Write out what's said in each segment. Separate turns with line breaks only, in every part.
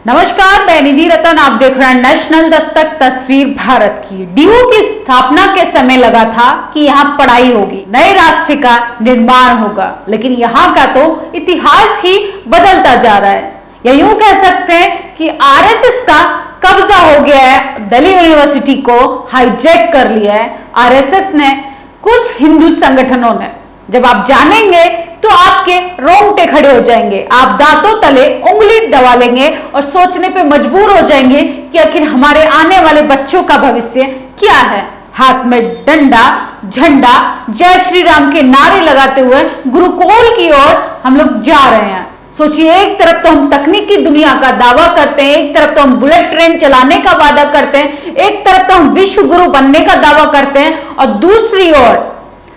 नमस्कार, मैं निधि रतन। आप देख रहे हैं नेशनल दस्तक तस्वीर भारत की। डीयू की स्थापना के समय लगा था कि यहाँ पढ़ाई होगी, नए राष्ट्र का निर्माण होगा, लेकिन यहाँ का तो इतिहास ही बदलता जा रहा है। या यूं कह सकते हैं कि आरएसएस का कब्जा हो गया है, दिल्ली यूनिवर्सिटी को हाईजैक कर लिया है आरएसएस ने, कुछ हिंदू संगठनों ने। जब आप जानेंगे तो आपके रोंगटे खड़े हो जाएंगे, आप दांतों तले उंगली दबा लेंगे और सोचने पे मजबूर हो जाएंगे कि आखिर हमारे आने वाले बच्चों का भविष्य क्या है। हाथ में डंडा, झंडा, जय श्री राम के नारे लगाते हुए गुरुकुल की ओर हम लोग जा रहे हैं। सोचिए, एक तरफ तो हम तकनीकी दुनिया का दावा करते हैं, एक तरफ तो हम बुलेट ट्रेन चलाने का वादा करते हैं, एक तरफ तो हम विश्व गुरु बनने का दावा करते हैं, और दूसरी ओर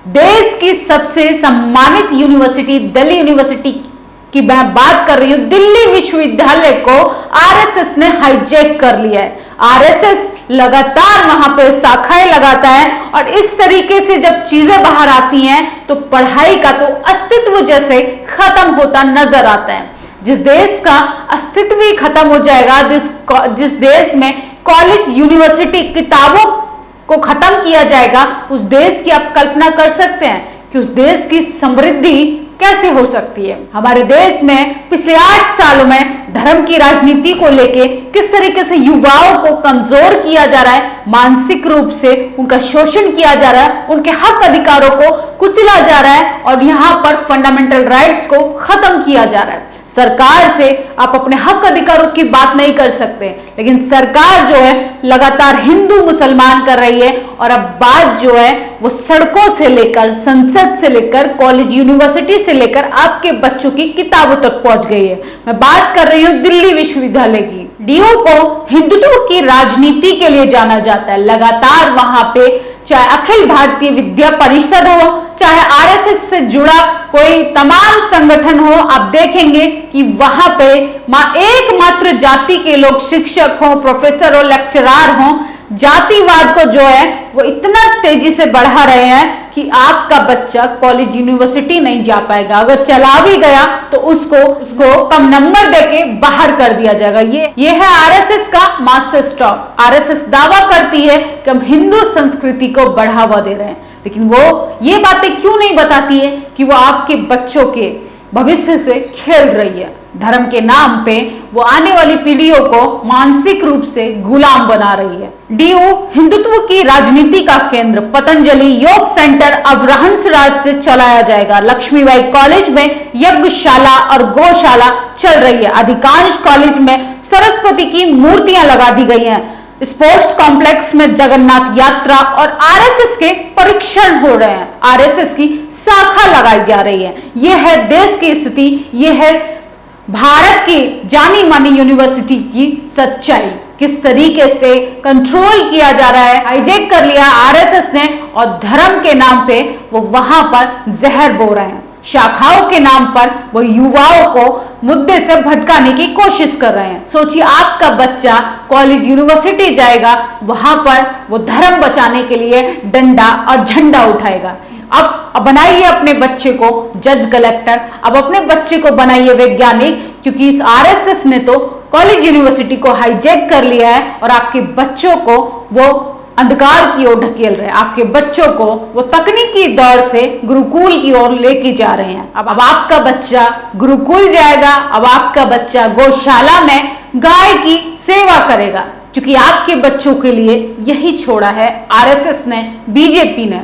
देश की सबसे सम्मानित यूनिवर्सिटी दिल्ली यूनिवर्सिटी की मैं बात कर रही हूं, दिल्ली विश्वविद्यालय को आरएसएस ने हाईजैक कर लिया है। आरएसएस लगातार वहां पे शाखाएं लगाता है और इस तरीके से जब चीजें बाहर आती हैं तो पढ़ाई का तो अस्तित्व जैसे खत्म होता नजर आता है। जिस देश का अस्तित्व ही खत्म हो जाएगा, जिस देश में कॉलेज यूनिवर्सिटी किताबों को खत्म किया जाएगा, उस देश की आप कल्पना कर सकते हैं कि उस देश की समृद्धि कैसे हो सकती है। हमारे देश में पिछले 8 सालों में धर्म की राजनीति को लेके किस तरीके से युवाओं को कमजोर किया जा रहा है, मानसिक रूप से उनका शोषण किया जा रहा है, उनके हक अधिकारों को कुचला जा रहा है और यहाँ पर फंडामेंटल राइट्स को खत्म किया जा रहा है। सरकार से आप अपने हक अधिकारों की बात नहीं कर सकते, लेकिन सरकार जो है लगातार हिंदू मुसलमान कर रही है और अब बात जो है वो सड़कों से लेकर, संसद से लेकर, कॉलेज यूनिवर्सिटी से लेकर आपके बच्चों की किताबों तक पहुंच गई है। मैं बात कर रही हूं दिल्ली विश्वविद्यालय की। डीयू को हिंदुत्व की राजनीति के लिए जाना जाता है। लगातार वहां पे चाहे अखिल भारतीय विद्या परिषद हो, चाहे आरएसएस से जुड़ा कोई तमाम संगठन हो, आप देखेंगे कि वहां पे एकमात्र जाति के लोग शिक्षक हो, प्रोफेसर हो, लेक्चरार हो, जातिवाद को जो है वो इतना तेजी से बढ़ा रहे हैं कि आपका बच्चा कॉलेज यूनिवर्सिटी नहीं जा पाएगा। अगर चला भी गया तो उसको कम नंबर देके बाहर कर दिया जाएगा। ये है आरएसएस का मास्टर स्ट्रोक। आरएसएस दावा करती है कि हम हिंदू संस्कृति को बढ़ावा दे रहे हैं, लेकिन वो ये बातें क्यों नहीं बताती है कि वो आपके बच्चों के भविष्य से खेल रही है। धर्म के नाम पे वो आने वाली पीढ़ियों को मानसिक रूप से गुलाम बना रही है। डीयू हिंदुत्व की राजनीति का केंद्र पतंजलि योग सेंटर अब हंसराज से चलाया जाएगा। लक्ष्मीबाई कॉलेज में यज्ञशाला और गौशाला चल रही है। अधिकांश कॉलेज में सरस्वती की मूर्तियां लगा दी गई हैं। स्पोर्ट्स कॉम्प्लेक्स में जगन्नाथ यात्रा और आरएसएस के परीक्षण हो रहे हैं। आरएसएस की शाखा लगाई जा रही है। यह है देश की स्थिति, यह है भारत की जानी मानी यूनिवर्सिटी की सच्चाई। किस तरीके से कंट्रोल किया जा रहा है, हाईजैक कर लिया आरएसएस ने और धर्म के नाम पे वो वहां पर जहर बो रहे हैं। शाखाओं के नाम पर वो युवाओं को मुद्दे से भटकाने की कोशिश कर रहे हैं। सोचिए, आपका बच्चा कॉलेज यूनिवर्सिटी जाएगा, वहां पर वो धर्म बचाने के लिए डंडा और झंडा उठाएगा। अब बनाइए अपने बच्चे को जज कलेक्टर, अब अपने बच्चे को बनाइए वैज्ञानिक, क्योंकि इस आरएसएस ने तो कॉलेज यूनिवर्सिटी को हाईजैक कर लिया है और आपके बच्चों को वो अंधकार की ओर ढकेल रहे हैं। आपके बच्चों को वो तकनीकी दौर से गुरुकुल की ओर लेके जा रहे हैं। अब आपका बच्चा गुरुकुल जाएगा, अब आपका बच्चा गौशाला में गाय की सेवा करेगा, क्योंकि आपके बच्चों के लिए यही छोड़ा है आरएसएस ने, बीजेपी ने।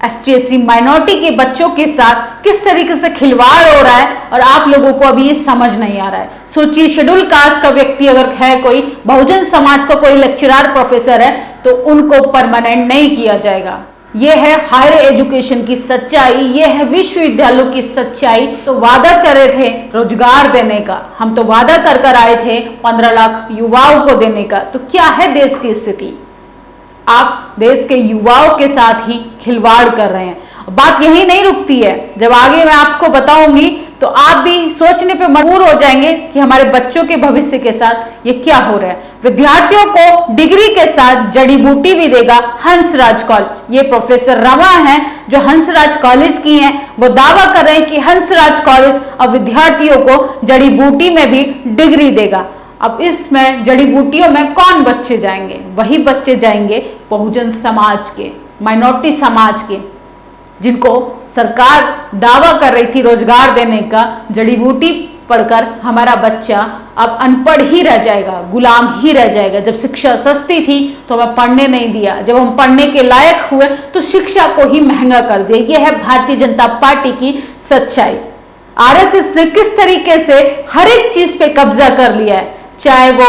एसटी/एससी माइनॉरिटी के बच्चों के साथ किस तरीके से खिलवाड़ हो रहा है और आप लोगों को अभी ये समझ नहीं आ रहा है। सोचिए, शेड्यूल कास्ट का व्यक्ति अगर है, कोई बहुजन समाज का कोई लेक्चरर प्रोफेसर है, तो उनको परमानेंट नहीं किया जाएगा। यह है हायर एजुकेशन की सच्चाई, यह है विश्वविद्यालयों की सच्चाई। तो वादा कर रहे थे रोजगार देने का, हम तो वादा कर आए थे 15 लाख युवाओं को देने का। तो क्या है देश की स्थिति? आप देश के युवाओं के साथ ही खिलवाड़ कर रहे हैं। बात यही नहीं रुकती है, जब आगे मैं आपको बताऊंगी तो आप भी सोचने पे मजबूर हो जाएंगे कि हमारे बच्चों के भविष्य के साथ ये क्या हो रहा है। विद्यार्थियों को डिग्री के साथ जड़ी बूटी भी देगा हंसराज कॉलेज। ये प्रोफेसर रमा हैं जो हंसराज कॉलेज की हैं, वो दावा कर रहे हैं कि हंसराज कॉलेज अब विद्यार्थियों को जड़ी बूटी में भी डिग्री देगा। अब इसमें जड़ी बूटियों में कौन बच्चे जाएंगे? वही बच्चे जाएंगे बहुजन समाज के, माइनॉरिटी समाज के, जिनको सरकार दावा कर रही थी रोजगार देने का। जड़ी बूटी पढ़कर हमारा बच्चा अब अनपढ़ ही रह जाएगा, गुलाम ही रह जाएगा। जब शिक्षा सस्ती थी तो हमें पढ़ने नहीं दिया, जब हम पढ़ने के लायक हुए तो शिक्षा को ही महंगा कर दिया। यह है भारतीय जनता पार्टी की सच्चाई। आरएसएस ने किस तरीके से हर एक चीज पे कब्जा कर लिया है, चाहे वो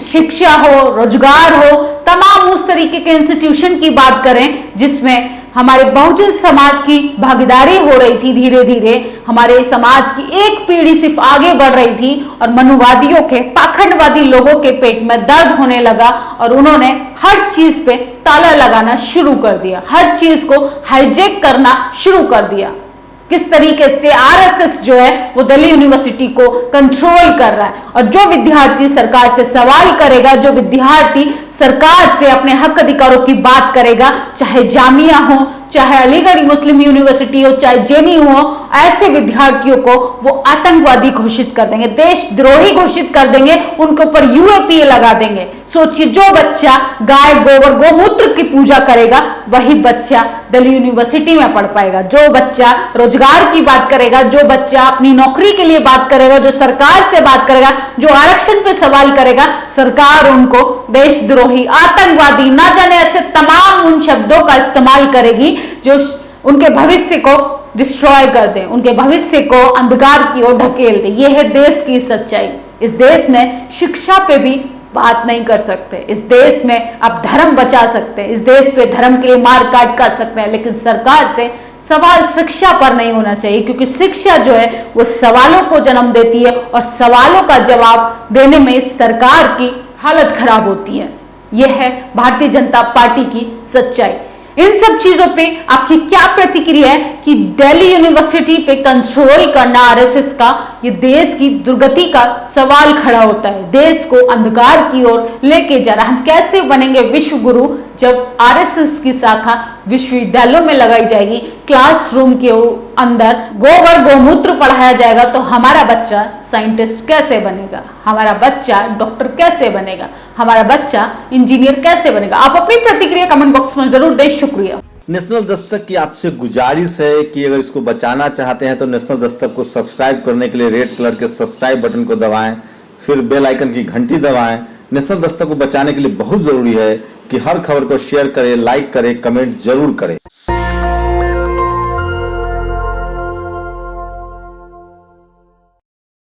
शिक्षा हो, रोजगार हो, तमाम उस तरीके के इंस्टीट्यूशन की बात करें जिसमें हमारे बहुजन समाज की भागीदारी हो रही थी। धीरे धीरे हमारे समाज की एक पीढ़ी सिर्फ आगे बढ़ रही थी और मनुवादियों के, पाखंडवादी लोगों के पेट में दर्द होने लगा और उन्होंने हर चीज पे ताला लगाना शुरू कर दिया, हर चीज को हाईजैक करना शुरू कर दिया। किस तरीके से आरएसएस जो है वो दिल्ली यूनिवर्सिटी को कंट्रोल कर रहा है, और जो विद्यार्थी सरकार से सवाल करेगा, जो विद्यार्थी सरकार से अपने हक अधिकारों की बात करेगा, चाहे जामिया हो, चाहे अलीगढ़ मुस्लिम यूनिवर्सिटी हो, चाहे जेएनयू हो, ऐसे विद्यार्थियों को वो आतंकवादी घोषित कर देंगे, देशद्रोही घोषित कर देंगे, उनके ऊपर यूएपीए लगा देंगे। सोचिए, जो बच्चा गाय गोबर गोमूत्र की पूजा करेगा वही बच्चा दिल्ली यूनिवर्सिटी में पढ़ पाएगा। जो बच्चा रोजगार की बात करेगा, जो बच्चा अपनी नौकरी के लिए बात करेगा, जो सरकार से बात करेगा, जो आरक्षण पे सवाल करेगा, सरकार उनको देशद्रोही, आतंकवादी, ना जाने ऐसे तमाम उन शब्दों का इस्तेमाल करेगी जो उनके भविष्य को डिस्ट्रॉय कर दे, उनके भविष्य को अंधकार की ओर ढकेल दे। यह है देश की सच्चाई। इस देश में शिक्षा पे भी बात नहीं कर सकते, इस देश में आप धर्म बचा सकते हैं, इस देश पे धर्म के लिए मार काट कर सकते हैं, लेकिन सरकार से सवाल शिक्षा पर नहीं होना चाहिए, क्योंकि शिक्षा जो है वो सवालों को जन्म देती है और सवालों का जवाब देने में इस सरकार की हालत खराब होती है। यह है भारतीय जनता पार्टी की सच्चाई। इन सब चीजों पे आपकी क्या प्रतिक्रिया है कि दिल्ली यूनिवर्सिटी पे कंट्रोल करना आरएसएस का, ये देश की दुर्गति का सवाल खड़ा होता है, देश को अंधकार की ओर लेके जा रहा है। हम कैसे बनेंगे विश्व गुरु जब आरएसएस की शाखा विश्वविद्यालयों में लगाई जाएगी, क्लासरूम के अंदर गोबर गोमूत्र पढ़ाया जाएगा, तो हमारा बच्चा साइंटिस्ट कैसे बनेगा, हमारा बच्चा डॉक्टर कैसे बनेगा, हमारा बच्चा इंजीनियर कैसे बनेगा? आप अपनी प्रतिक्रिया कमेंट बॉक्स में जरूर दें। शुक्रिया।
नेशनल दस्तक की आपसे गुजारिश है कि अगर इसको बचाना चाहते हैं तो नेशनल दस्तक को सब्सक्राइब करने के लिए रेड कलर के सब्सक्राइब बटन को दबाएं, फिर बेल आइकन की घंटी दबाएं। नेशनल दस्तक को बचाने के लिए बहुत जरूरी है कि हर खबर को शेयर करें, लाइक करें, कमेंट जरूर करें।